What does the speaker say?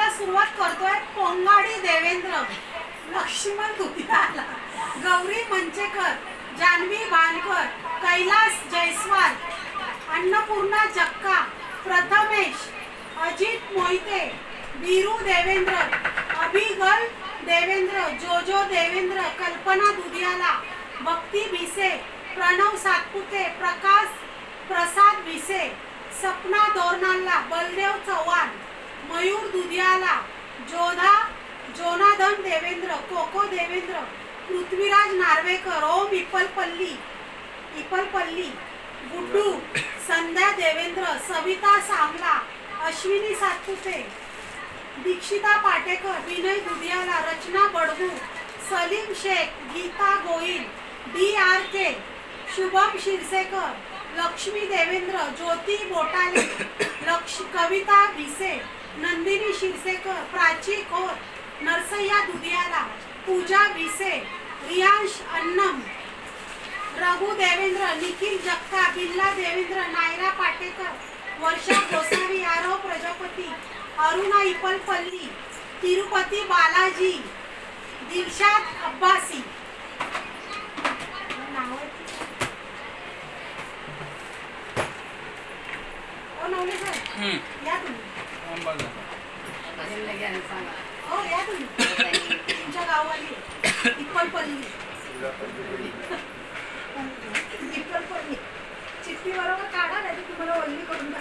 नावाला सुरुवात करतोय पोंगाडी देवेंद्र, लक्ष्मण दुधियाला, गौरी मंचेकर, जानवी बाणकर, कैलास जयस्वाल, अन्नपूर्णा जक्का, प्रथमेश, अजित मोहिते, वीरू देवेंद्र, अभिगल देवेंद्र, जोजो देवेंद्र, कल्पना दुधियाला, भक्ती भिसे, प्रणव सातपुते, प्रकाश प्रसाद भिसे, सपना दोरनाला, बलदेव चव्हाण, मयूर दुधियाला, जोनाधन देवेंद्र, कोको देवेंद्र, पृथ्वीराज नार्वेकर, ओम इपलपल्ली, गुड्डू, संध्या देवेंद्र, सविता सांगला, अश्विनी सातपुते, दीक्षिता पाटेकर, विनय दुधियाला, रचना बडगू, सलीम शेख, गीता गोहिल, DRK, शुभम शिरसेकर, लक्ष्मी देवेंद्र, ज्योती बोटाले, कविता भिसे, नंदिनी शिरसेकर, प्राची खोर, नरसय्या दुधियाला, पूजा भिसे, रियांश अन्नम, रघु देवेंद्र, निखिल जक्का, बिल्ला देवेंद्र, नायरा पाटेकर, वर्षा गोसावी, आरव प्रजापती, अरुणा इपलपल्ली, तिरुपती बालाजी, दिलशाद अब्बासी. या तुम्ही तुमच्या गावाली इपलपल्ली चिठ्ठी बरोबर काढा नाही तुम्हाला वल्ली करून